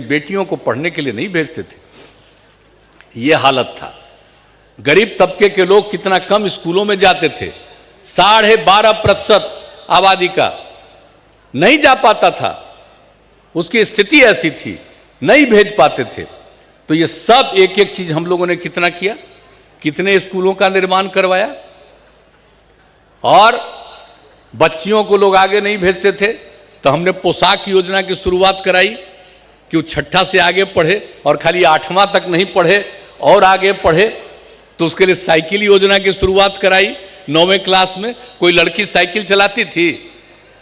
बेटियों को पढ़ने के लिए नहीं भेजते थे। यह हालत था। गरीब तबके के लोग कितना कम स्कूलों में जाते थे। 12.5% आबादी का नहीं जा पाता था। उसकी स्थिति ऐसी थी, नहीं भेज पाते थे। तो ये सब एक एक चीज हम लोगों ने कितना किया, कितने स्कूलों का निर्माण करवाया। और बच्चियों को लोग आगे नहीं भेजते थे तो हमने पोशाक योजना की शुरुआत कराई कि वो छठा से आगे पढ़े और खाली 8वां तक नहीं पढ़े और आगे पढ़े। तो उसके लिए साइकिल योजना की शुरुआत कराई। 9वें क्लास में कोई लड़की साइकिल चलाती थी।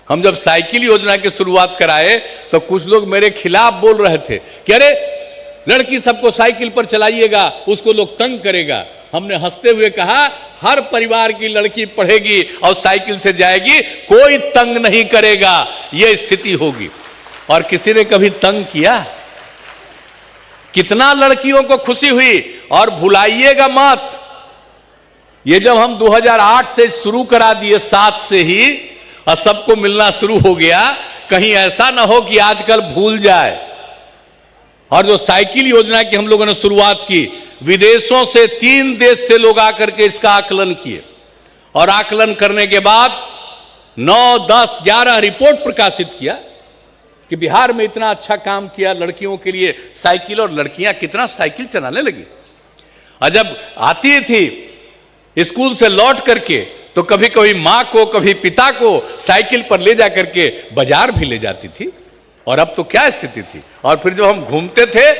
हम जब साइकिल योजना की शुरुआत कराए तो कुछ लोग मेरे खिलाफ बोल रहे थे कि अरे लड़की सबको साइकिल पर चलाइएगा, उसको लोग तंग करेगा। हमने हंसते हुए कहा हर परिवार की लड़की पढ़ेगी और साइकिल से जाएगी, कोई तंग नहीं करेगा, यह स्थिति होगी। और किसी ने कभी तंग किया? कितना लड़कियों को खुशी हुई। और भुलाइएगा मत, ये जब हम 2008 से शुरू करा दिए, 7 से ही, और सबको मिलना शुरू हो गया, कहीं ऐसा ना हो कि आजकल भूल जाए। और जो साइकिल योजना की हम लोगों ने शुरुआत की, विदेशों से 3 देश से लोग आकर के इसका आकलन किए और आकलन करने के बाद 9, 10, 11 रिपोर्ट प्रकाशित किया कि बिहार में इतना अच्छा काम किया लड़कियों के लिए साइकिल, और लड़कियां कितना साइकिल चलाने लगी। और जब आती थी स्कूल से लौट करके तो कभी कभी मां को, कभी पिता को साइकिल पर ले जा करके बाजार भी ले जाती थी। और अब तो क्या स्थिति थी। और फिर जब हम घूमते थे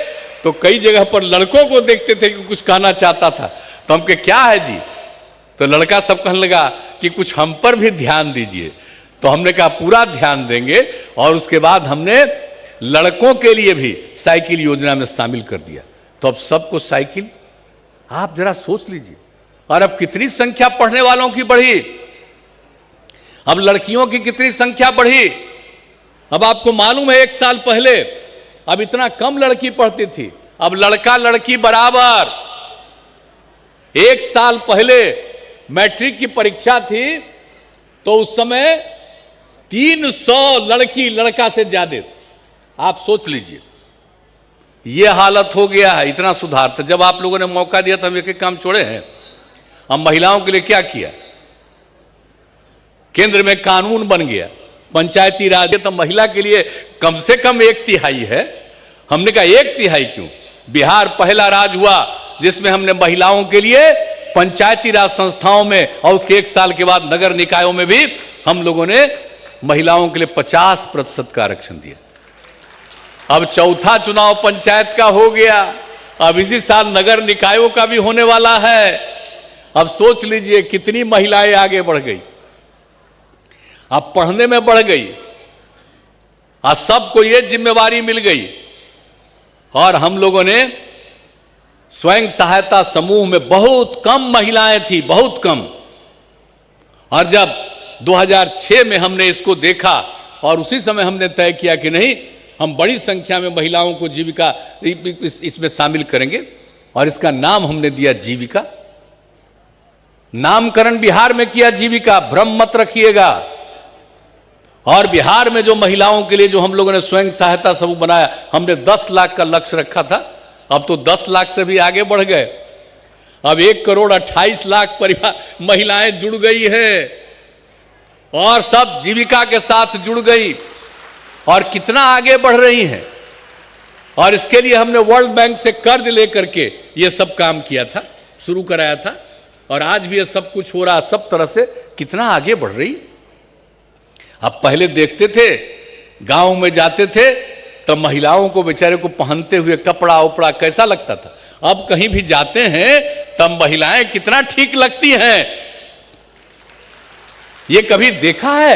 तो कई जगह पर लड़कों को देखते थे कि कुछ कहना चाहता था तो हम कहे क्या है जी, तो लड़का सब कहने लगा कि कुछ हम पर भी ध्यान दीजिए। तो हमने कहा पूरा ध्यान देंगे। और उसके बाद हमने लड़कों के लिए भी साइकिल योजना में शामिल कर दिया। तो अब सबको साइकिल, आप जरा सोच लीजिए। और अब कितनी संख्या पढ़ने वालों की बढ़ी, अब लड़कियों की कितनी संख्या बढ़ी। अब आपको मालूम है 1 साल पहले अब इतना कम लड़की पढ़ती थी, अब लड़का लड़की बराबर। 1 साल पहले मैट्रिक की परीक्षा थी तो उस समय 300 लड़की लड़का से ज्यादा। आप सोच लीजिए, यह हालत हो गया है। इतना सुधार था। जब आप लोगों ने मौका दिया तो हम एक एक काम छोड़े हैं। हम महिलाओं के लिए क्या किया, केंद्र में कानून बन गया पंचायती राज, तो महिला के लिए कम से कम 1/3 है। हमने कहा 1/3 क्यों, बिहार पहला राज्य हुआ जिसमें हमने महिलाओं के लिए पंचायती राज संस्थाओं में और उसके 1 साल के बाद नगर निकायों में भी हम लोगों ने महिलाओं के लिए 50% का आरक्षण दिया। अब चौथा चुनाव पंचायत का हो गया, अब इसी साल नगर निकायों का भी होने वाला है। अब सोच लीजिए कितनी महिलाएं आगे बढ़ गई, अब पढ़ने में बढ़ गई, आज सबको ये जिम्मेवारी मिल गई। और हम लोगों ने स्वयं सहायता समूह में बहुत कम महिलाएं थी, बहुत कम। और जब 2006 में हमने इसको देखा और उसी समय हमने तय किया कि नहीं, हम बड़ी संख्या में महिलाओं को जीविका इसमें शामिल करेंगे। और इसका नाम हमने दिया जीविका। नामकरण बिहार में किया जीविका, भ्रम मत रखिएगा। और बिहार में जो महिलाओं के लिए जो हम लोगों ने स्वयं सहायता समूह बनाया, हमने 10 लाख का लक्ष्य रखा था, अब तो 10 लाख से भी आगे बढ़ गए। अब 1,28,00,000 परिवार महिलाएं जुड़ गई है और सब जीविका के साथ जुड़ गई और कितना आगे बढ़ रही हैं। और इसके लिए हमने वर्ल्ड बैंक से कर्ज लेकर के ये सब काम किया था, शुरू कराया था। और आज भी ये सब कुछ हो रहा, सब तरह से कितना आगे बढ़ रही। अब पहले देखते थे, गांव में जाते थे तो महिलाओं को बेचारे को पहनते हुए कपड़ा उपड़ा कैसा लगता था। अब कहीं भी जाते हैं तब महिलाएं कितना ठीक लगती हैं, ये कभी देखा है?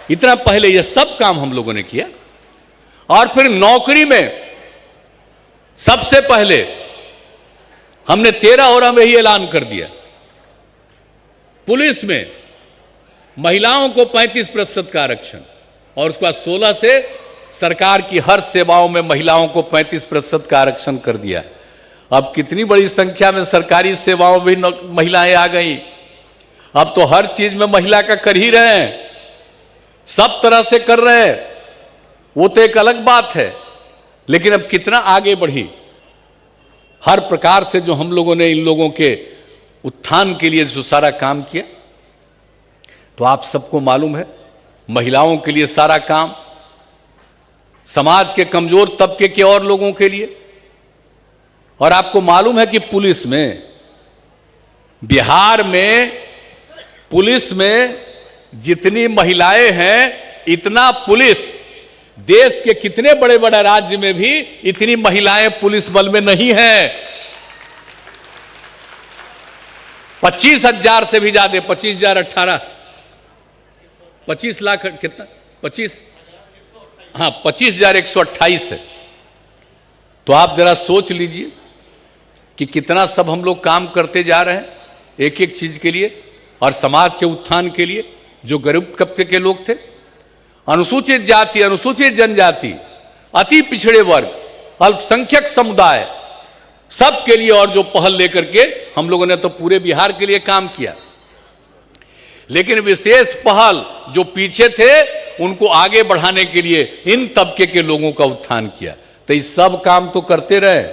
इतना पहले ये सब काम हम लोगों ने किया। और फिर नौकरी में सबसे पहले हमने 13 में ही ऐलान कर दिया, पुलिस में महिलाओं को 35% का आरक्षण, और उसके बाद 16 से सरकार की हर सेवाओं में महिलाओं को 35% का आरक्षण कर दिया। अब कितनी बड़ी संख्या में सरकारी सेवाओं में महिलाएं आ गई। अब तो हर चीज में महिला का कर ही रहे हैं, सब तरह से कर रहे हैं। वो तो एक अलग बात है। लेकिन अब कितना आगे बढ़ी, हर प्रकार से जो हम लोगों ने इन लोगों के उत्थान के लिए जो सारा काम किया, तो आप सबको मालूम है, महिलाओं के लिए सारा काम, समाज के कमजोर तबके के और लोगों के लिए। और आपको मालूम है कि पुलिस में, बिहार में पुलिस में जितनी महिलाएं हैं, इतना पुलिस देश के कितने बड़े बड़े राज्य में भी इतनी महिलाएं पुलिस बल में नहीं है। 25,000 से भी ज्यादा, 25,000 18 25 लाख कितना, 25, हाँ 25,128 है। तो आप जरा सोच लीजिए कि कितना सब हम लोग काम करते जा रहे हैं एक एक चीज के लिए, और समाज के उत्थान के लिए। जो गरीब तबके के लोग थे, अनुसूचित जाति, अनुसूचित जनजाति, अति पिछड़े वर्ग, अल्पसंख्यक समुदाय, सब के लिए और जो पहल लेकर के हम लोगों ने तो पूरे बिहार के लिए काम किया। लेकिन विशेष पहल जो पीछे थे उनको आगे बढ़ाने के लिए इन तबके के लोगों का उत्थान किया। तो ये सब काम तो करते रहे,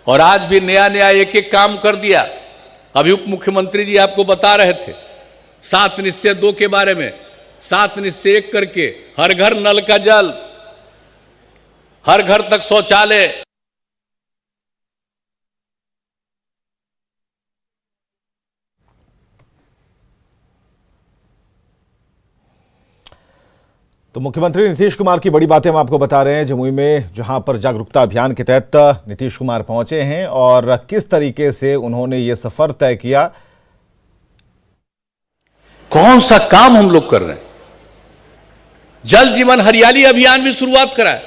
और आज भी नया नया एक एक काम कर दिया। अभी उप मुख्यमंत्री जी आपको बता रहे थे 7 निश्चय 2 के बारे में। 7 निश्चय 1 करके हर घर नल का जल, हर घर तक शौचालय, तो मुख्यमंत्री नीतीश कुमार की बड़ी बातें हम आपको बता रहे हैं जमुई में, जहां पर जागरूकता अभियान के तहत नीतीश कुमार पहुंचे हैं और किस तरीके से उन्होंने ये सफर तय किया। कौन सा काम हम लोग कर रहे हैं। जल जीवन हरियाली अभियान भी शुरुआत करा है।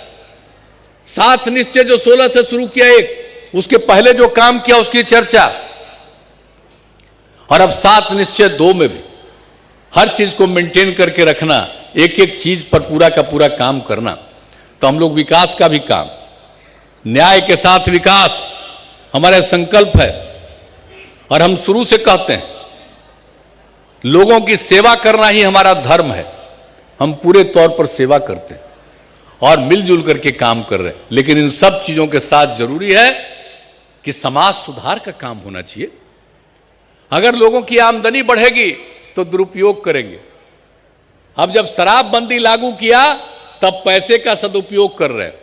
7 निश्चय जो 16 से शुरू किया, एक उसके पहले जो काम किया उसकी चर्चा, और अब 7 निश्चय 2 में भी हर चीज को मेंटेन करके रखना, एक एक चीज पर पूरा का पूरा काम करना। तो हम लोग विकास का भी काम, न्याय के साथ विकास हमारा संकल्प है। और हम शुरू से कहते हैं लोगों की सेवा करना ही हमारा धर्म है। हम पूरे तौर पर सेवा करते हैं और मिलजुल करके काम कर रहे हैं। लेकिन इन सब चीजों के साथ जरूरी है कि समाज सुधार का काम होना चाहिए। अगर लोगों की आमदनी बढ़ेगी तो दुरुपयोग करेंगे। अब जब शराबबंदी लागू किया तब पैसे का सदुपयोग कर रहे हैं।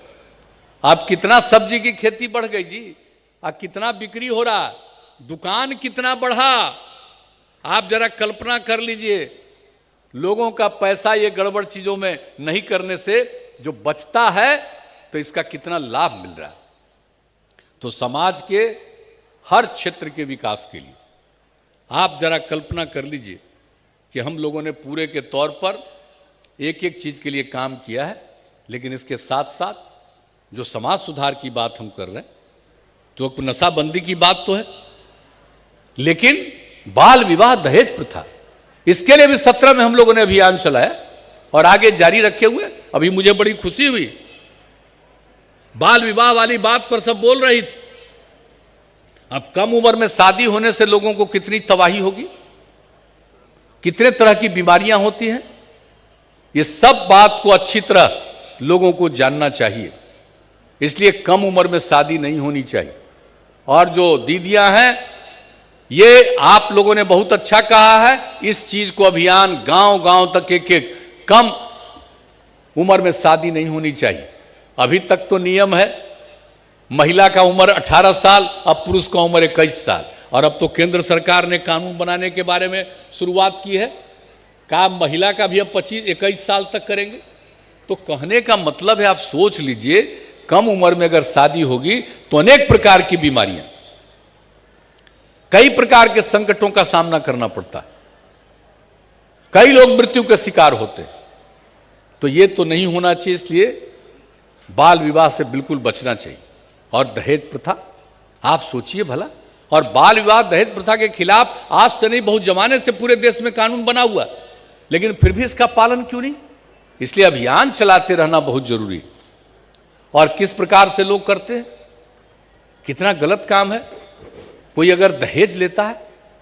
अब कितना सब्जी की खेती बढ़ गई जी, अब कितना बिक्री हो रहा, दुकान कितना बढ़ा। आप जरा कल्पना कर लीजिए, लोगों का पैसा ये गड़बड़ चीजों में नहीं करने से जो बचता है तो इसका कितना लाभ मिल रहा है। तो समाज के हर क्षेत्र के विकास के लिए आप जरा कल्पना कर लीजिए कि हम लोगों ने पूरे के तौर पर एक एक चीज के लिए काम किया है। लेकिन इसके साथ साथ जो समाज सुधार की बात हम कर रहे हैं, तो नशाबंदी की बात तो है, लेकिन बाल विवाह दहेज प्रथा, इसके लिए भी 17 में हम लोगों ने अभियान चलाया और आगे जारी रखे हुए। अभी मुझे बड़ी खुशी हुई, बाल विवाह वाली बात पर सब बोल रही थी। अब कम उम्र में शादी होने से लोगों को कितनी तबाही होगी, कितने तरह की बीमारियां होती हैं, ये सब बात को अच्छी तरह लोगों को जानना चाहिए। इसलिए कम उम्र में शादी नहीं होनी चाहिए। और जो दीदियां हैं, ये आप लोगों ने बहुत अच्छा कहा है, इस चीज को अभियान गांव गांव तक एक एक कम उम्र में शादी नहीं होनी चाहिए। अभी तक तो नियम है महिला का उम्र 18 साल, अब पुरुष का उम्र 21 साल। और अब तो केंद्र सरकार ने कानून बनाने के बारे में शुरुआत की है, कहा महिला का भी अब 21 साल तक करेंगे। तो कहने का मतलब है, आप सोच लीजिए, कम उम्र में अगर शादी होगी तो अनेक प्रकार की बीमारियां, कई प्रकार के संकटों का सामना करना पड़ता है, कई लोग मृत्यु के शिकार होते हैं। तो ये तो नहीं होना चाहिए। इसलिए बाल विवाह से बिल्कुल बचना चाहिए। और दहेज प्रथा, आप सोचिए भला, और बाल विवाह दहेज प्रथा के खिलाफ आज से नहीं, बहुत जमाने से पूरे देश में कानून बना हुआ, लेकिन फिर भी इसका पालन क्यों नहीं। इसलिए अभियान चलाते रहना बहुत जरूरी है। और किस प्रकार से लोग करते हैं, कितना गलत काम है। कोई अगर दहेज लेता है,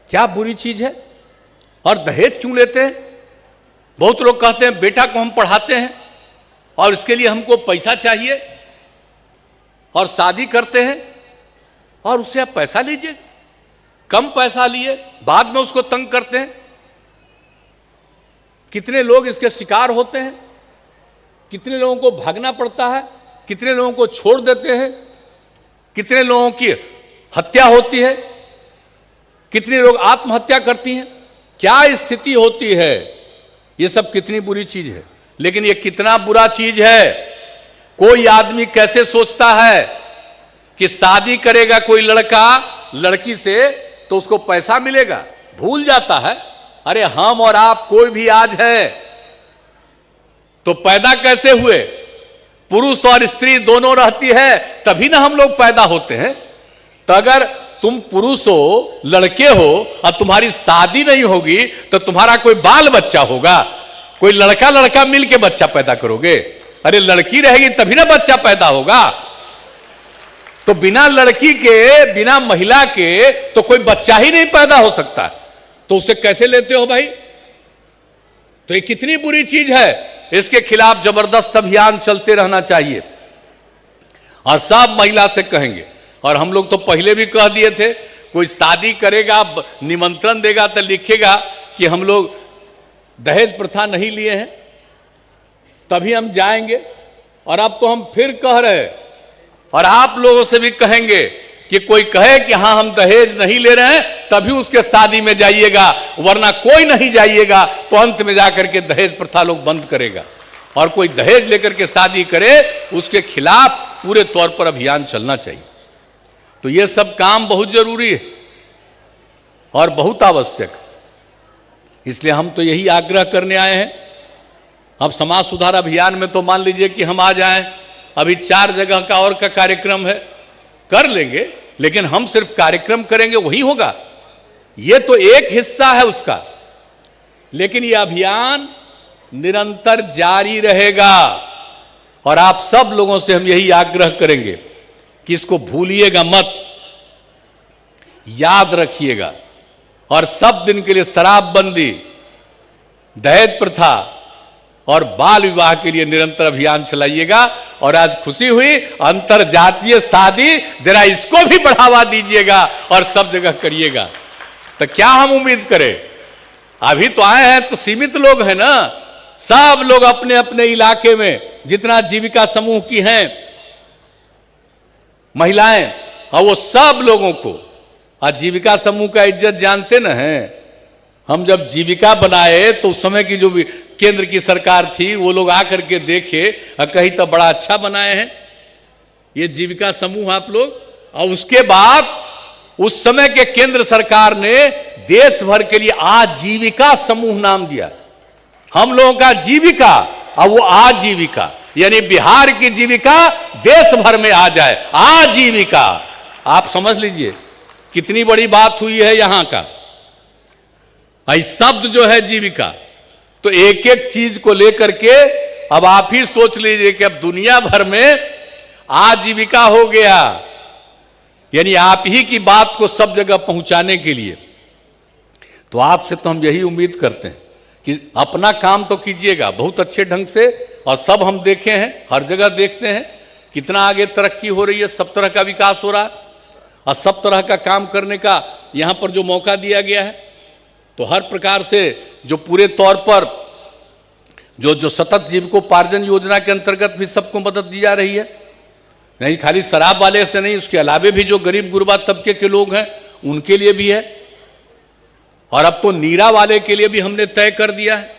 क्या बुरी चीज है, और दहेज क्यों लेते हैं। बहुत लोग कहते हैं बेटा को हम पढ़ाते हैं और इसके लिए हमको पैसा चाहिए। और शादी करते हैं और उससे आप पैसा लीजिए, कम पैसा लिए, बाद में उसको तंग करते हैं। कितने लोग इसके शिकार होते हैं, कितने लोगों को भागना पड़ता है, कितने लोगों को छोड़ देते हैं, कितने लोगों की हत्या होती है, कितने लोग आत्महत्या करती हैं, क्या स्थिति होती है। ये सब कितनी बुरी चीज है। लेकिन ये कितना बुरा चीज है, कोई आदमी कैसे सोचता है कि शादी करेगा कोई लड़का लड़की से तो उसको पैसा मिलेगा, भूल जाता है अरे हम और आप कोई भी आज है तो पैदा कैसे हुए, पुरुष और स्त्री दोनों रहती है तभी ना हम लोग पैदा होते हैं। तो अगर तुम पुरुष हो, लड़के हो और तुम्हारी शादी नहीं होगी तो तुम्हारा कोई बाल बच्चा होगा, कोई लड़का लड़का मिलके बच्चा पैदा करोगे। अरे लड़की रहेगी तभी ना बच्चा पैदा होगा। तो बिना लड़की के, बिना महिला के तो कोई बच्चा ही नहीं पैदा हो सकता, तो उसे कैसे लेते हो भाई। तो ये कितनी बुरी चीज है, इसके खिलाफ जबरदस्त अभियान चलते रहना चाहिए। और सब महिला से कहेंगे, और हम लोग तो पहले भी कह दिए थे, कोई शादी करेगा निमंत्रण देगा तो लिखेगा कि हम लोग दहेज प्रथा नहीं लिए हैं, तभी हम जाएंगे। और अब तो हम फिर कह रहे हैं और आप लोगों से भी कहेंगे कि कोई कहे कि हाँ हम दहेज नहीं ले रहे हैं तभी उसके शादी में जाइएगा, वरना कोई नहीं जाइएगा। तो अंत में जाकर के दहेज प्रथा लोग बंद करेगा। और कोई दहेज लेकर के शादी करे उसके खिलाफ पूरे तौर पर अभियान चलना चाहिए। तो ये सब काम बहुत जरूरी है और बहुत आवश्यक, इसलिए हम तो यही आग्रह करने आए हैं। अब समाज सुधार अभियान में तो मान लीजिए कि हम आ जाएं, अभी 4 जगह का और का कार्यक्रम है, कर लेंगे, लेकिन हम सिर्फ कार्यक्रम करेंगे वही होगा, ये तो एक हिस्सा है उसका। लेकिन ये अभियान निरंतर जारी रहेगा और आप सब लोगों से हम यही आग्रह करेंगे कि इसको भूलिएगा मत, याद रखिएगा। और सब दिन के लिए शराबबंदी, दहेज प्रथा और बाल विवाह के लिए निरंतर अभियान चलाइएगा। और आज खुशी हुई, अंतरजातीय शादी जरा इसको भी बढ़ावा दीजिएगा और सब जगह करिएगा। तो क्या हम उम्मीद करें, अभी तो आए हैं तो सीमित लोग हैं ना, सब लोग अपने अपने इलाके में जितना जीविका समूह की हैं महिलाएं, और वो सब लोगों को आजीविका समूह का इज्जत जानते न हैं। हम जब जीविका बनाए तो उस समय की जो भी केंद्र की सरकार थी वो लोग आकर के देखे और कहीं तो बड़ा अच्छा बनाए हैं ये जीविका समूह आप लोग। और उसके बाद उस समय के केंद्र सरकार ने देश भर के लिए आजीविका समूह नाम दिया। हम लोगों का जीविका और वो आजीविका, यानी बिहार की जीविका देश भर में आ जाए, आजीविका। आप समझ लीजिए कितनी बड़ी बात हुई है यहां का। शब्द जो है जीविका, तो एक एक चीज को लेकर के अब आप ही सोच लीजिए कि अब दुनिया भर में आजीविका हो गया, यानी आप ही की बात को सब जगह पहुंचाने के लिए। तो आपसे तो हम यही उम्मीद करते हैं कि अपना काम तो कीजिएगा बहुत अच्छे ढंग से। और सब हम देखे हैं, हर जगह देखते हैं कितना आगे तरक्की हो रही है, सब तरह का विकास हो रहा है और सब तरह का काम करने का यहां पर जो मौका दिया गया है। तो हर प्रकार से जो पूरे तौर पर जो सतत जीविकोपार्जन योजना के अंतर्गत भी सबको मदद दी जा रही है, नहीं खाली शराब वाले से नहीं, उसके अलावे भी जो गरीब गुरबा तबके के लोग हैं उनके लिए भी है। और अब तो नीरा वाले के लिए भी हमने तय कर दिया है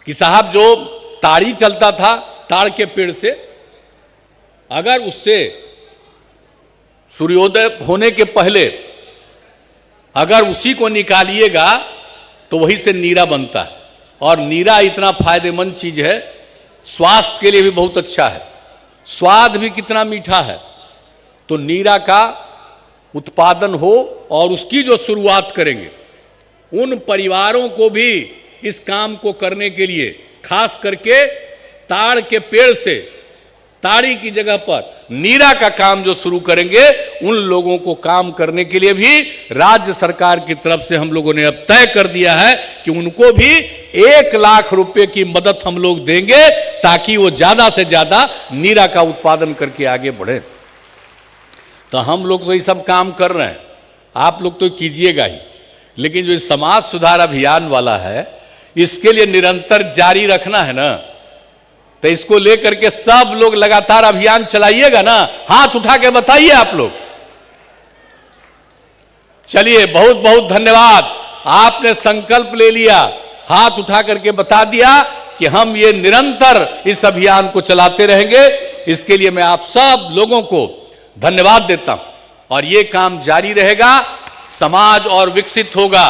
कि साहब जो ताड़ी चलता था ताड़ के पेड़ से, अगर उससे सूर्योदय होने के पहले अगर उसी को निकालिएगा तो वही से नीरा बनता है। और नीरा इतना फायदेमंद चीज है, स्वास्थ्य के लिए भी बहुत अच्छा है, स्वाद भी कितना मीठा है। तो नीरा का उत्पादन हो और उसकी जो शुरुआत करेंगे, उन परिवारों को भी इस काम को करने के लिए खास करके ताड़ के पेड़ से ताड़ी की जगह पर नीरा का काम जो शुरू करेंगे, उन लोगों को काम करने के लिए भी राज्य सरकार की तरफ से हम लोगों ने अब तय कर दिया है कि उनको भी 1 लाख रुपए की मदद हम लोग देंगे, ताकि वो ज्यादा से ज्यादा नीरा का उत्पादन करके आगे बढ़े। तो हम लोग तो ये सब काम कर रहे हैं, आप लोग तो कीजिएगा ही, लेकिन जो समाज सुधार अभियान वाला है, इसके लिए निरंतर जारी रखना है ना। तो इसको लेकर के सब लोग लगातार अभियान चलाइएगा ना, हाथ उठा के बताइए आप लोग। चलिए, बहुत बहुत धन्यवाद, आपने संकल्प ले लिया, हाथ उठा करके बता दिया कि हम ये निरंतर इस अभियान को चलाते रहेंगे। इसके लिए मैं आप सब लोगों को धन्यवाद देता हूं, और ये काम जारी रहेगा। समाज और विकसित होगा,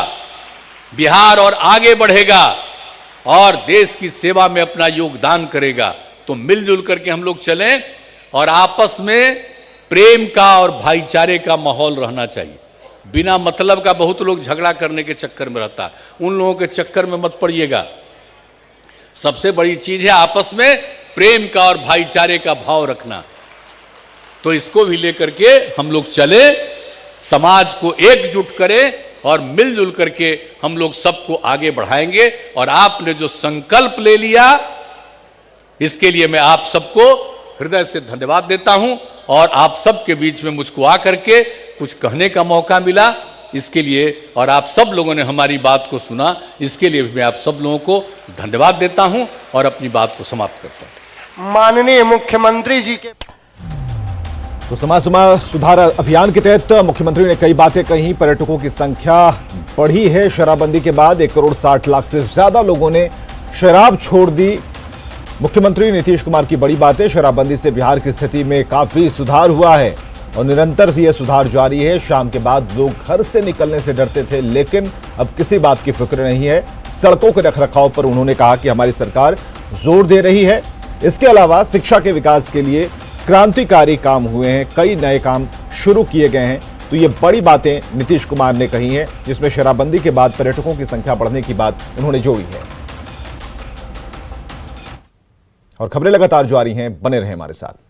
बिहार और आगे बढ़ेगा, और देश की सेवा में अपना योगदान करेगा। तो मिलजुल करके हम लोग चलें, और आपस में प्रेम का और भाईचारे का माहौल रहना चाहिए। बिना मतलब का बहुत लोग झगड़ा करने के चक्कर में रहता है, उन लोगों के चक्कर में मत पड़िएगा। सबसे बड़ी चीज है आपस में प्रेम का और भाईचारे का भाव रखना। तो इसको भी लेकर के हम लोग चले, समाज को एकजुट करें, और मिलजुल करके हम लोग सबको आगे बढ़ाएंगे। और आपने जो संकल्प ले लिया, इसके लिए मैं आप सबको हृदय से धन्यवाद देता हूं, और आप सबके बीच में मुझको आकर के कुछ कहने का मौका मिला, इसके लिए, और आप सब लोगों ने हमारी बात को सुना, इसके लिए भी मैं आप सब लोगों को धन्यवाद देता हूं और अपनी बात को समाप्त करता हूं। माननीय मुख्यमंत्री जी के तो समाज सुधार अभियान के तहत मुख्यमंत्री ने कई बातें कही। पर्यटकों की संख्या बढ़ी है शराबबंदी के बाद, 1,60,00,000 से ज्यादा लोगों ने शराब छोड़ दी। मुख्यमंत्री नीतीश कुमार की बड़ी बातें, शराबबंदी से बिहार की स्थिति में काफी सुधार हुआ है और निरंतर यह सुधार जारी है। शाम के बाद लोग घर से निकलने से डरते थे, लेकिन अब किसी बात की फिक्र नहीं है। सड़कों के रखरखाव पर उन्होंने कहा कि हमारी सरकार जोर दे रही है। इसके अलावा शिक्षा के विकास के लिए क्रांतिकारी काम हुए हैं, कई नए काम शुरू किए गए हैं। तो ये बड़ी बातें नीतीश कुमार ने कही हैं, जिसमें शराबबंदी के बाद पर्यटकों की संख्या बढ़ने की बात उन्होंने जोड़ी है। और खबरें लगातार जारी हैं, बने रहें हमारे साथ।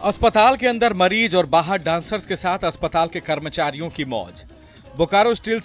अस्पताल के अंदर मरीज और बाहर डांसर्स के साथ अस्पताल के कर्मचारियों की मौज। बोकारो स्टील